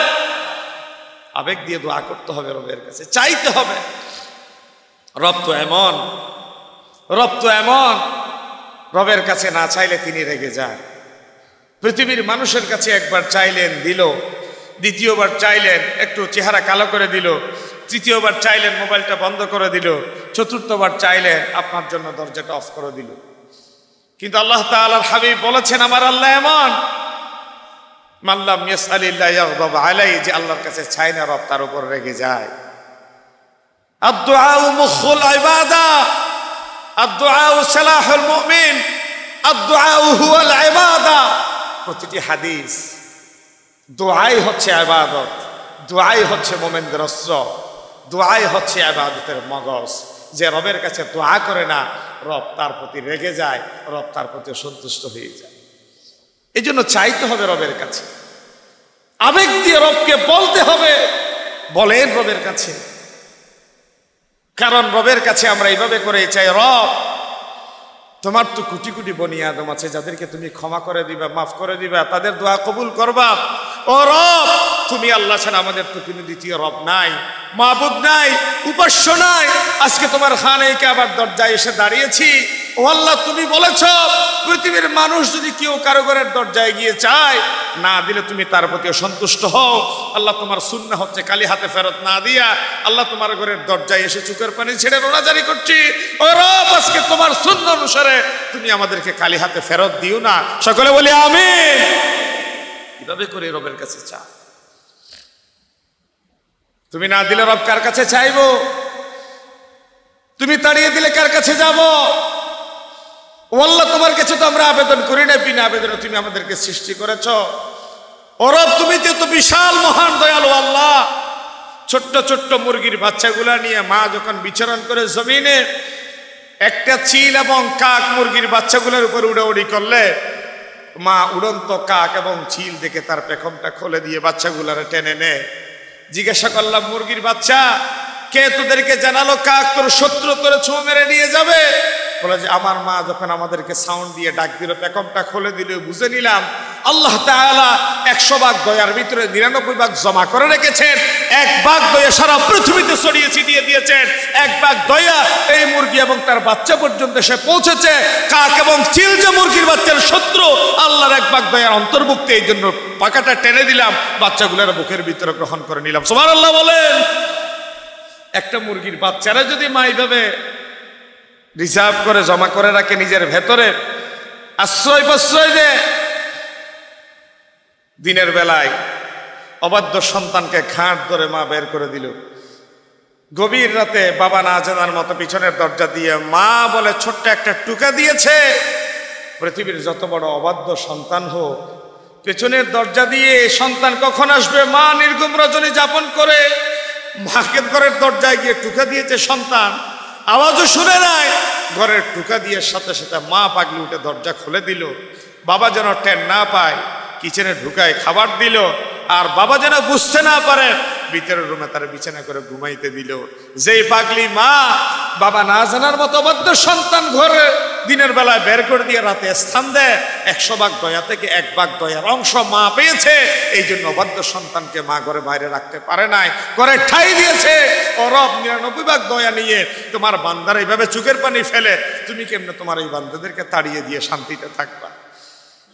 আবেগ দিয়ে দোয়া করতে হবে, রবের কাছে চাইতে হবে। রব তো এমন, রবের কাছে না চাইলে তিনি রেগে যান। পৃথিবীর মানুষের কাছে একবার চাইলেন, দিল। দ্বিতীয়বার চাইলেন, একটু চেহারা কালো করে দিল। তৃতীয়বার চাইলেন, মোবাইলটা বন্ধ করে দিল। চতুর্থবার চাইলেন, আপনার জন্য দরজাটা অফ করে দিল। কিন্তু আল্লাহ তাআলার হাবিব বলেছেন, আমার আল্লাহ এমন, মাল্লাম ইয়াসআলিল্লাহ ইয়াগদাব আলাইহি, যে আল্লাহর কাছে চায় না, রব তার উপর রেগে যায়। আদ-দুআউ মুখুল ইবাদা, আদ-দুআউ সালাহুল মুমিন, আদ-দুআউ হুয়াল ইবাদা। প্রতিটি হাদিস, দোয়াই হচ্ছে ইবাদত, দোয়াই হচ্ছে মুমিনদের অস্ত্র, দোয়াই হচ্ছে ইবাদতের মগজ। যে রবের কাছে দোয়া করে না, রব তার প্রতি রেগে যায়, রব তার প্রতি সন্তুষ্ট হয়ে যায়। এই জন্য চাইতে হবে রবের কাছে, আবেগ দিয়ে রবকে বলতে হবে। বলেন রবের কাছে, কারণ রবের কাছে আমরা এইভাবে করে চাই, রব তোমার তো কোটি কোটি বনি আদম আছে, যাদেরকে তুমি ক্ষমা করে দিবা, মাফ করে দিবা, তাদের দোয়া কবুল করবা। ও রব, তুমি আল্লাহ ছাড়া আমাদের তো কোনো দ্বিতীয় রব নাই, মাবুদ নাই, উপাস্য নাই। আজকে তোমার খানায় কাবার দরজায় এসে দাঁড়িয়েছি। ও আল্লাহ, তুমি বলেছ পৃথিবীর মানুষ যদি কেউ কারো ঘরের দরজায় গিয়ে চায়, না দিলে তুমি তার প্রতি সন্তুষ্ট হও। আল্লাহ, তোমার সুন্নাহ হচ্ছে খালি হাতে ফেরত না দিয়া, আল্লাহ তোমার ঘরের দরজায় এসে চোখের পানি ছেড়ে রোনাজারি করছি। ও রব, আজকে তোমার সুন্নাহ অনুসারে তুমি আমাদেরকে খালি হাতে ফেরত দিও না। সকলে বলি আমিন। কিভাবে করে রবের কাছে চা? তুমি না দিলে রব কার কাছে চাইবো? তুমি তাড়িয়ে দিলে কার কাছে যাব? ও আল্লাহ, তোমার কাছে তো আমরা আবেদন করি না, বিনা আবেদনে তুমি আমাদেরকে সৃষ্টি করেছ। ও রব, তুমি তো বিশাল মহান দয়ালু আল্লাহ। ছোট্ট ছোট্ট মুরগির বাচ্চাগুলা নিয়ে মা যখন বিচরণ করে জমিনে, একটা চিল এবং কাক মুরগির বাচ্চাগুলোর উপর উড়াউড়ি করলে, মা উড়ন্ত কাক এবং চিল দেখে তার পেখমটা খুলে দিয়ে বাচ্চাগুলারে টেনে নেয়। জিজ্ঞাসা করলাম, মুরগির বাচ্চা, কে তোদেরকে জানালো কাক তোর শত্রু, তোর ছোঁ মেরে নিয়ে যাবে? বলে যে আমার মা যখন আমাদেরকে সাউন্ড দিয়ে ডাক দিল, পেখমটা খুলে দিল, বুঝে নিলাম আল্লাহ তাআলা 100 ভাগ দয়ার ভিতরে 99 ভাগ জমা করে রেখেছেন। 1 ভাগ দয়া সারা পৃথিবীতে ছড়িয়ে ছিটিয়ে দিয়েছেন। 1 ভাগ দয়া এই মুরগি এবং তার বাচ্চা পর্যন্ত এসে পৌঁছেছে। কাক এবং চিল যে মুরগির বাচ্চার শত্রু, আল্লাহর 1 ভাগ দয়ার অন্তর্ভুক্ত। এই জন্য পাকাটা টেনে দিলাম, বাচ্চাগুলোর বুকের ভিতরে গ্রহণ করে নিলাম। সুবহানাল্লাহ বলেন। একটা মুরগির বাচ্চারা যদি মা এইভাবে রিজার্ভ করে জমা করে রাখে নিজের ভেতরে, আশ্রয় প্রশ্রয় দেয়, দিনের বেলায় অবাধ্য সন্তানকে ঘাট ধরে মা বের করে দিল। গভীর রাতে বাবা না জানার মতো পিছনের দরজা দিয়ে মা বলে ছোট্ট একটা টুকা দিয়েছে। পৃথিবীর যত বড় অবাধ্য সন্তান হোক, পেছনের দরজা দিয়ে সন্তান কখন আসবে? মা নির্গম রজনী যাপন করে মাকে ঘরের দরজায় গিয়ে টুকা দিয়েছে সন্তান, আওয়াজও শুনে নাই। ঘরের টুকা দিয়ে সাথে সাথে মা পাগলি উঠে দরজা খুলে দিল। বাবা যেন টের না পায়, কিচেনে ঢুকায় খাবার দিল। আর বাবা যেন বুঝতে না পারে, ভিতরের রুমে তার বিছানা করে ঘুমাইতে দিল। যেই পাগলি মা বাবা না জানার মতো অবাধ্য সন্তান ঘরে দিনের বেলায় বের করে দিয়ে রাতে স্থান দেয়, 100 ভাগ দয়া থেকে 1 ভাগ দয়ার অংশ মা পেয়েছে। এই জন্য অবাধ্য সন্তানকে মা ঘরে বাইরে রাখতে পারে নাই, ঘরে ঠাই দিয়েছে। ও রব, 99 ভাগ দয়া নিয়ে তোমার বান্দার এইভাবে চোখের পানি ফেলে, তুমি কেমনে তোমার এই বান্দাদেরকে তাড়িয়ে দিয়ে শান্তিতে থাকবা?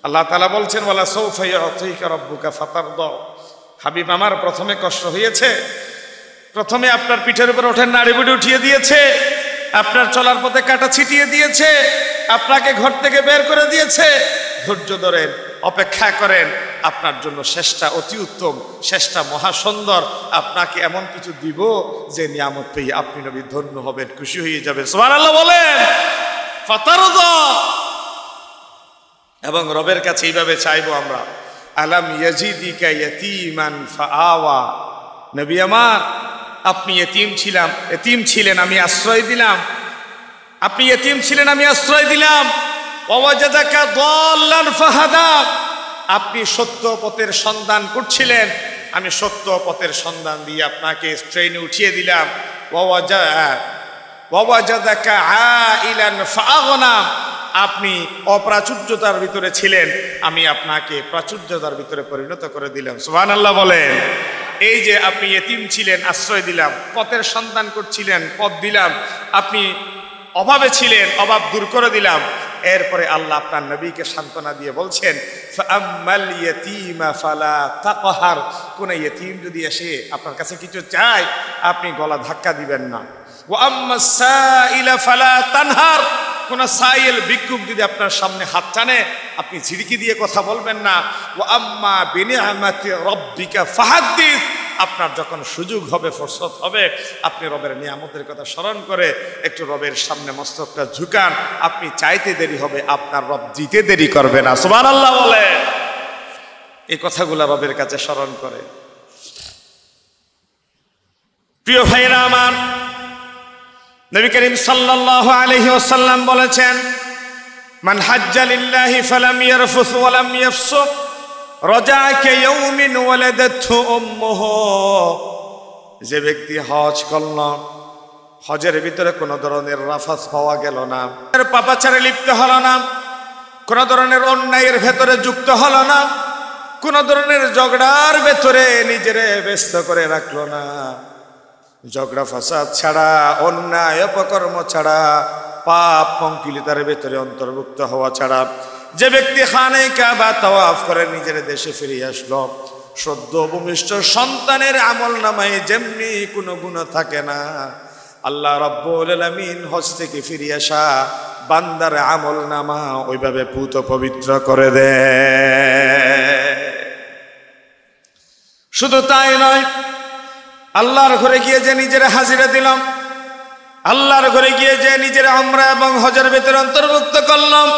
আল্লাহ তাআলা বলছেন, ওয়ালা সাউফা ইউতিকা রাব্বুকা ফাতারদা। হাবিব আমার, প্রথমে কষ্ট হয়েছে, প্রথমে আপনার পিঠের উপর ওঠেন নাড়ি বুড়ি উঠিয়ে দিয়েছে, আপনার চলার পথে কাটা ছিটিয়ে দিয়েছে, আপনাকে ঘর থেকে বের করে দিয়েছে। ধৈর্য ধরেন, অপেক্ষা করেন, আপনার জন্য শেষটা অতি উত্তম, শেষটা মহাসুন্দর। আপনাকে এমন কিছু দিব যে নিয়ামত পেয়ে আপনি নবী ধন্য হবেন, খুশি হয়ে যাবেন। সুবহানাল্লাহ বলেন। ফাতারদা। এবং রবের কাছে এইভাবে চাইবো আমরা, আলাম ইয়াজিদিকা ইয়াতীমান ফাআওয়া। নবী আমার, আপনি এতিম ছিলেন, আমি আশ্রয় দিলাম। আপনি এতিম ছিলেন, আমি আশ্রয় দিলাম। ওয়াজাদাকা দাল্লান ফাহাদা, আপনি সত্য পথের সন্ধান করছিলেন, আমি সত্য পথের সন্ধান দিয়ে আপনাকে ট্রেনে উঠিয়ে দিলাম। ওয়াজাদাকা আইলান ফাআগনা, আপনি অপ্রাচুর্যতার ভিতরে ছিলেন, আমি আপনাকে প্রাচুর্যতার ভিতরে পরিণত করে দিলাম। সুবহানাল্লাহ বলেন। এই যে আপনি এতিম ছিলেন, আশ্রয় দিলাম, পথের সন্ধান করছিলেন, পথ দিলাম, আপনি অভাবে ছিলেন, অভাব দূর করে দিলাম। এরপরে আল্লাহ আপনার নবীকে সান্ত্বনা দিয়ে বলছেন, ফাআম্মাল ইয়াতীমা ফালা তাকহার, কোন ইয়তীম যদি এসে আপনার কাছে কিছু চায়, আপনি গলা ধাক্কা দিবেন না। ওয়া আম্মাস সাইলা ফালা তানহার, কোন সাইল ভিক্ষুক যদি আপনার সামনে হাত টানে, আপনি ঝিড়কি দিয়ে কথা বলবেন না। ওয়া আম্মা বিনিআমাতি রাব্বিকা ফাহাদ্দিস, আপনার যখন সুযোগ হবে, ফুরসত হবে, আপনি রবের নিয়ামতের কথা স্মরণ করে একটু রবের সামনে মস্তকটা ঝুকান। আপনি চাইতে দেরি হবে, আপনার রব দিতে দেরি করবে না। সুবহানাল্লাহ বলে। এই কথাগুলো রবের কাছে স্মরণ করে। প্রিয় ভাইরা আমার, নবী করিম সাল্লাল্লাহু আলাইহি ওয়াসাল্লাম বলেছেন, মান হাজ্জা লিল্লাহি ফালাম ইয়ারফুস ওয়া লাম ইয়াফসুক রাজা'a কায়াউমিন ওয়ালাদাতহু উম্মুহু, যে ব্যক্তি হজ করল, হজের ভিতরে কোনো ধরনের রাফাস পাওয়া গেল না, পাপাচারে লিপ্ত হলো না, কোনো ধরনের অন্যায়ের ভেতরে যুক্ত হলো না, কোনো ধরনের ঝগড়ার ভেতরে নিজেরে ব্যস্ত করে রাখলো না, ঝগড়া ফাসাদ ছাড়া, অন্যায় অপকর্ম ছাড়া, পাপ পঙ্কিলতার ভেতরে অন্তর্ভুক্ত হওয়া ছাড়া যে ব্যক্তি খানে কাবা তাওয়াফ করে নিজের দেশে ফিরে আসলো, সদ্য ভূমিষ্ঠ সন্তানের আমল নামায় যেমনি কোনো গুনাহ থাকে না, আল্লাহ রাব্বুল আলামিন হজ থেকে ফিরে আসা বান্দার আমল নামা ওইভাবে পুত পবিত্র করে দেয়। শুধু তাই নয়, আল্লাহর ঘরে গিয়ে যে নিজের হাজিরা দিলাম, আল্লাহর ঘরে গিয়ে যে নিজের উমরা এবং হজের ভিতরে অন্তর্ভুক্ত করলাম,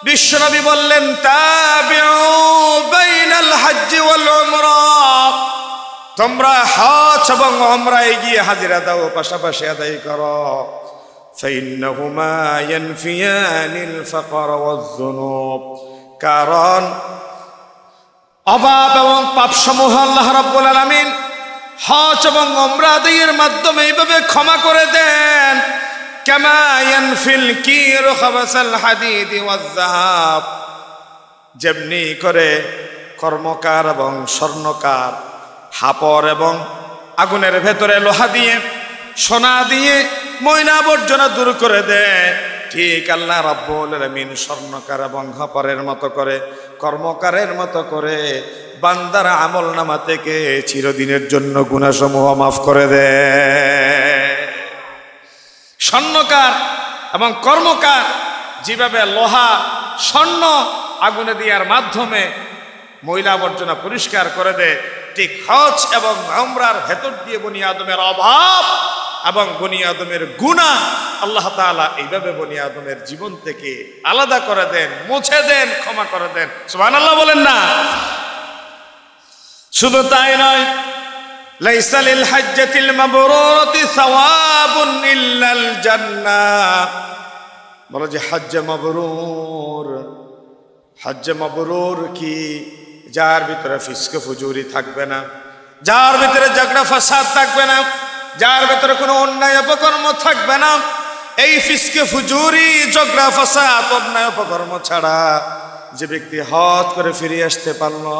বিশ্বনবী বললেন, তাবিউ বাইনাল হজ্জ ওয়াল উমরা, তোমরা হজ এবং উমরায় গিয়ে হাজিরা দাও, পাশাপাশি আদায় করো। ফাইন্নাহুমা ইয়ানফিয়ানিল ফাকর ওয়াজ যুনুব, কারণ অভাব এবং পাপসমূহ আল্লাহ রাব্বুল আলামিন হজ এবং উমরা আদায়ের মাধ্যমে এইভাবে ক্ষমা করে দেন। কামা ইয়ানফিল কিরু খাবাসাল হাদিদ ওয়াজ যাহাব, যেমনি করে কর্মকার এবং স্বর্ণকার হাপর এবং আগুনের ভেতরে লোহা দিয়ে, সোনা দিয়ে ময়লা আবর্জনা দূর করে দেয়, ঠিক আল্লাহ রাব্বুল আলামিন স্বর্ণকার এবং হাপরের মতো করে, কর্মকারের মতো করে বান্দার আমল নামা থেকে চিরদিনের জন্য গুনাহসমূহ মাফ করে দেয়। স্বর্ণকার এবং কর্মকার যেভাবে লোহা স্বর্ণ আগুনে দেওয়ার মাধ্যমে ময়লা আবর্জনা পরিষ্কার করে দেয়, ঠিক হজ এবং উমরার ভেতর দিয়ে বনি আদমের অভাব এবং বনি আদমের গুনাহ আল্লাহ তাআলা এইভাবে বনি আদমের জীবন থেকে আলাদা করে দেন, মুছে দেন, ক্ষমা করে দেন। সুবহানাল্লাহ বলেন না। শুধু তাই নয়, লাইসা লিল হাজ্জাতিল মাবরুরাতি সাওয়াবুন ইল্লাল জান্নাহ, বলে যে হজ্জে মাবরুর কি, যার ভিতরে ফিসক ফুজুরি থাকবে না, যার ভিতরে ঝগড়া ফাসাদ থাকবে না, যার ভিতরে কোনো অন্যায় অপকর্ম থাকবে না। এই ফিসক ফুজুরি, ঝগড়া ফাসাদ, অন্যায় অপকর্ম ছাড়া যে ব্যক্তি হজ করে ফিরে আসতে পারলো,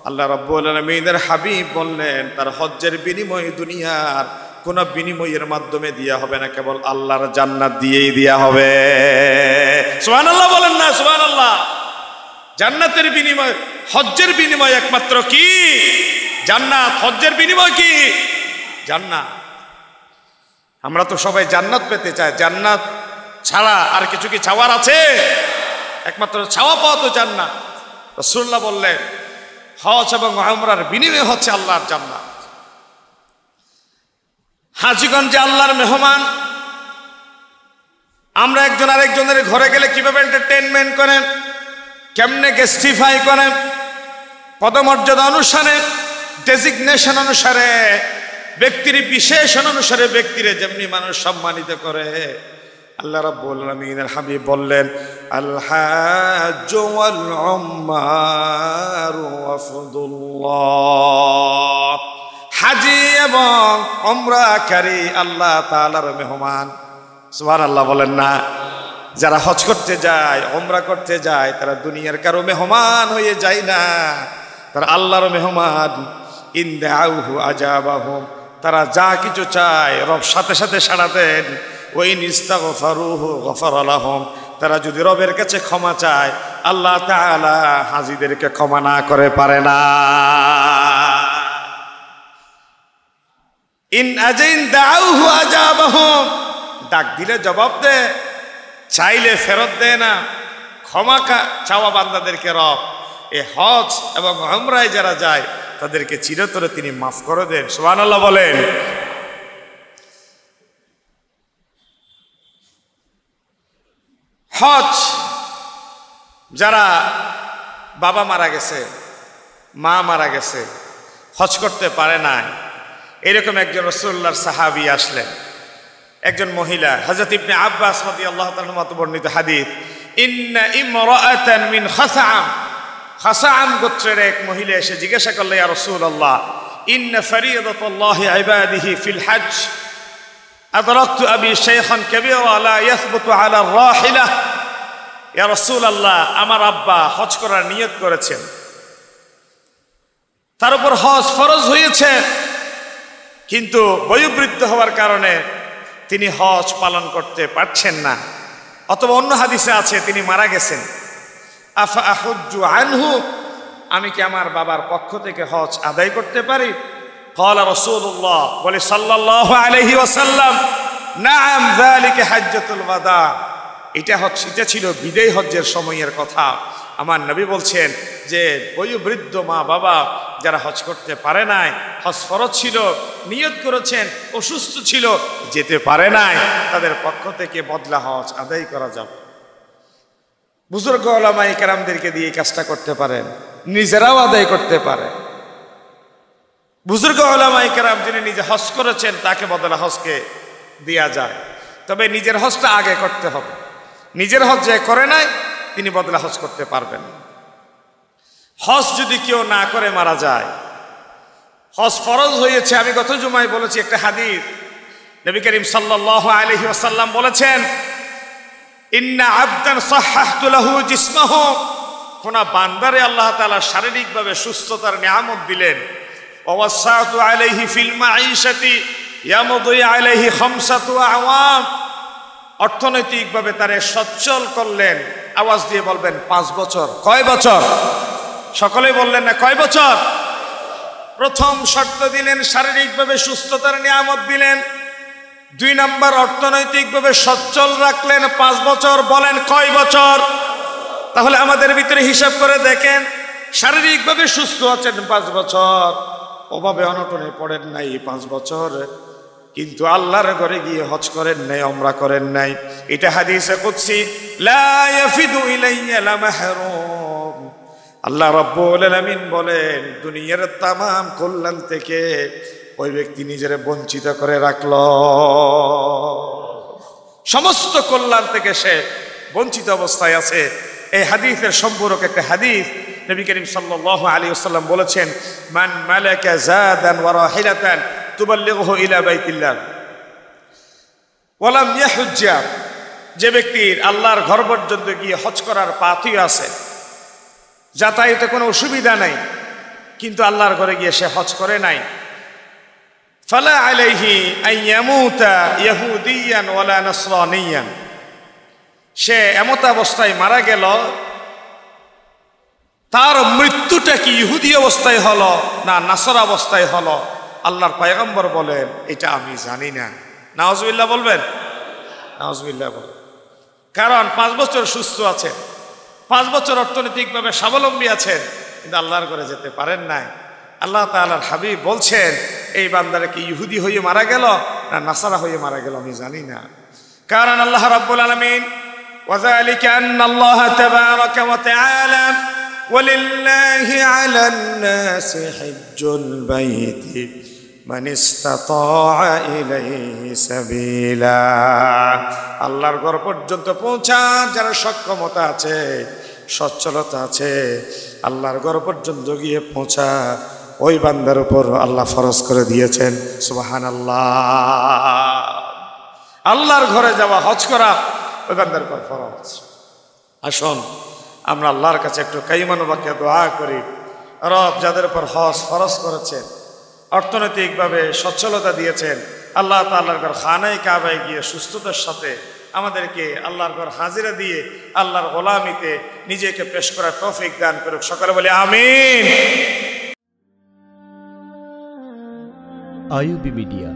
আল্লাহ রাব্বুল আলামিনের হাবিব বললেন তার হজ্জের বিনিময় দুনিয়ার কোন বিনিময়ের মাধ্যমে দেয়া হবে না, কেবল আল্লাহর জান্নাত দিয়েই দেয়া হবে। সুবহানাল্লাহ বলেন না। সুবহানাল্লাহ। জান্নাতের বিনিময়, হজ্জের বিনিময় একমাত্র কি? জান্নাত। হজ্জের বিনিময় কি? জান্নাত। আমরা তো সবাই জান্নাত পেতে চাই, জান্নাত ছাড়া আর কিছু কি চাওয়ার আছে? একমাত্র চাওয়া পাওয়া তো জান্নাত। রাসূলুল্লাহ বললেন হজ এবং উমরার বিনিময় হচ্ছে আল্লাহর জান্নাত। হাজীগণ যে আল্লাহর মেহমান, আমরা একজন আরেকজনের ঘরে গেলে কিভাবে এন্টারটেইনমেন্ট করেন, কেমনে গেস্টিফাই করেন, পদমর্যাদা অনুসারে ডেজিগনেশন অনুসারে, ব্যক্তির বিশেষণ অনুসারে ব্যক্তিরে যেমনি মানুষ সম্মানিত করে, আল্লাহ রাব্বুল আলামিনের হাবিব বললেন আল হাজ্জু ওয়াল উমরাতু আফদুল্লাহ, হাজী এবং উমরাকারী আল্লাহ তাআলার মেহমান। সুবহানাল্লাহ বলেন না? যারা হজ করতে যায়, উমরা করতে যায়, তারা দুনিয়ার কারো মেহমান হয়ে যায় না, তারা আল্লাহর মেহমান। ইন দাউহু আজাবাহুম, তারা যা কিছু চায় রব সাথে সাথে সাড়া দেন। ওয়াইন ইস্তাগফারুহু গফার লাহুম, তারা যদি রবের কাছে ক্ষমা চায়, আল্লাহ তাআলা হাজীদেরকে ক্ষমা না করে পারে না। ইন আজাইন দাউহু আজাবাহুম, ডাক দিলে জবাব দে, চাইলে ফেরত দেয় না। ক্ষমা চাওয়া বান্দাদেরকে রব এ হজ এবং উমরায় যারা যায় তাদেরকে চিরতরে তিনি মাফ করে দেন। সুবহানাল্লাহ বলেন। হজ যারা বাবা মারা গেছে, মা মারা গেছে, হজ করতে পারে না, এরকম একজন রাসূলুল্লাহর সাহাবী আসলেন, একজন মহিলা, হযরত ইবনে আব্বাস রাদিয়াল্লাহু তাআলা মত বর্ণিত হাদিস, ইন্না ইমরাআতান মিন খাসাআম, খাসাআম গোত্রের এক মহিলা এসে জিজ্ঞাসা করলেন, ইয়া রাসূলুল্লাহ, ইন্না ফরিয়দাতুল্লাহি ইবাদিহি ফিল হজ আদরাকতু আবি শাইখান কাবীরা লা ইয়াসবুতু আলা রাহিলা। ইয়া রাসূলুল্লাহ, আমার আব্বা হজ করার নিয়ত করেছেন, তার উপর হজ ফরজ হয়েছে, কিন্তু বয়োবৃদ্ধ হওয়ার কারণে তিনি হজ পালন করতে পারছেন না, অথবা অন্য হাদিসে আছে তিনি মারা গেছেন। আফা আহুজ্জু আনহু, আমি কি আমার বাবার পক্ষ থেকে হজ আদায় করতে পারি? ক্বালা রাসূলুল্লাহ, বলে সাল্লাল্লাহু আলাইহি ওয়াসাল্লাম, নাআম যালিকা হাজ্জাতুল ওয়াদা, এটা ছিল বিদায় হজ্জের সময়ের কথা। আমার নবী বলছেন যে বয়োবৃদ্ধ মা বাবা যারা হজ করতে পারে নাই, হজ ফরজ ছিল, নিয়ত করেছেন, অসুস্থ ছিল, যেতে পারে নাই, তাদের পক্ষ থেকে বদলা হজ আদায় করা যাবে। বুজুর্গ উলামায়ে কেরামদেরকে দিয়ে এই কাজটা করতে পারেন, নিজেরাও আদায় করতে পারে। বুজুর্গ উলামায়ে কেরাম যিনি নিজে হজ করেছেন তাকে বদলা হজকে দেয়া যায়, তবে নিজের হজটা আগে করতে হবে। নিজের হজ যে করে নাই তিনি বদলা হজ করতে পারবেন। হজ যদি কেউ না করে মারা যায়, হজ ফরজ হয়েছে। আমি গত জুমায় বলেছি একটা হাদিস, নবী করিম সাল্লাল্লাহু আলাইহি ওয়াসাল্লাম বলেছেন, ইন্না আবদান সাহহাতু লাহু জিসমাহু, কোন বান্দারে আল্লাহ তাআলা শারীরিকভাবে সুস্থতার নিয়ামত দিলেন, ওয়াসাতু আলাইহি ফিল মাঈশাতি ইয়ামদি আলাইহি খামসাতু আওয়াম, অর্থনৈতিকভাবে তারে সচ্ছল করলেন। আওয়াজ দিয়ে বলবেন 5 বছর। কয় বছর? সকলেই বললেন না কয় বছর? প্রথম শর্ত দিলেন শারীরিকভাবে সুস্থতার নিয়ামত দিলেন, 2 নম্বর অর্থনৈতিকভাবে সচ্ছল রাখলেন 5 বছর। বলেন কয় বছর? তাহলে আমাদের ভিতরে হিসাব করে দেখেন, শারীরিকভাবে সুস্থ আছেন 5 বছর, অভাবে অনটনে পড়েন নাই 5 বছর, কিন্তু আল্লাহর ঘরে গিয়ে হজ করেন নাই, উমরা করেন নাই। এটা হাদিসে কুদসি, লা ইয়াফিদু ইলাইয়া লা মাহরুম। আল্লাহ রাব্বুল আলামিন বলেন, দুনিয়ার তামাম কল্যাণ থেকে ওই ব্যক্তি নিজেরে বঞ্চিত করে রাখল, সমস্ত কল্যাণ থেকে সে বঞ্চিত অবস্থায় আছে। এই হাদিসের সম্পূরক একটা হাদিস, নবী করিম সাল্লাল্লাহু আলাইহি ওয়াসাল্লাম বলেছেন, মান মালাকা যাদান ওয়া রাহিলাতান তুবাল্লিগুহু ইলা বাইতিল্লাহ ওয়া লাম ইয়াহুজ্জা, যে ব্যক্তির আল্লাহর ঘর পর্যন্ত গিয়ে হজ করার পাথই আছে, যাতায়াতে কোনো অসুবিধা নাই, কিন্তু আল্লাহর ঘরে গিয়ে সে হজ করে নাই, ফালা আলাইহি আন ইয়ামুতা ইয়াহুদিয়ান ওয়ালা নাসরানিয়ান, সে এমত অবস্থায় মারা গেল, তার মৃত্যুটা কি ইহুদি অবস্থায় হলো না নাসরা অবস্থায় হলো, আল্লাহর পয়গম্বর বলেন এটা আমি জানি না। নাউজুবিল্লাহ বলবেন? নাউজুবিল্লাহ বলেন। কারণ 5 বছর সুস্থ আছেন, 5 বছর অর্থনৈতিকভাবে স্বাবলম্বী আছেন, কিন্তু আল্লাহর ঘরে যেতে পারেন নাই। আল্লাহ তাআলার হাবিব বলছেন, এই বান্দারা কি ইহুদি হয়ে মারা গেল না নাসারা হয়ে মারা গেল আমি জানি না। কারণ আল্লাহ রাব্বুল আলামিন, ওয়াযালিকা আন্নাল্লাহা তাবারাকা ওয়া তাআলা ওয়ালিল্লাহি আলান নাসি হিজ্জুল বাইতি মান ইসতাতাআ ইলাইহি সাবিলা। আল্লাহর ঘর পর্যন্ত পৌঁছার যারা সক্ষমতা আছে, সচ্ছলতা আছে, আল্লাহর ঘর পর্যন্ত গিয়ে পৌঁছা ওই বান্দার উপর আল্লাহ ফরজ করে দিয়েছেন। সুবহানাল্লাহ। আল্লাহর ঘরে যাওয়া, হজ করা ওই বান্দার উপর ফরজ। আসুন আমরা আল্লাহর কাছে একটু কাইমানুবাকে দোয়া করি। রব যাদের উপর হজ ফরজ করেছেন, অর্থনৈতিকভাবে সচ্ছলতা দিয়েছেন, আল্লাহ তাআলার ঘর খানায়ে কাবায় গিয়ে সুস্থতার সাথে আমাদেরকে আল্লাহর ঘর হাজিরা দিয়ে আল্লাহর গোলামিতে নিজেকে পেশ করার তৌফিক দান করুক। সকলে বলি আমিন। আইয়ুবী মিডিয়া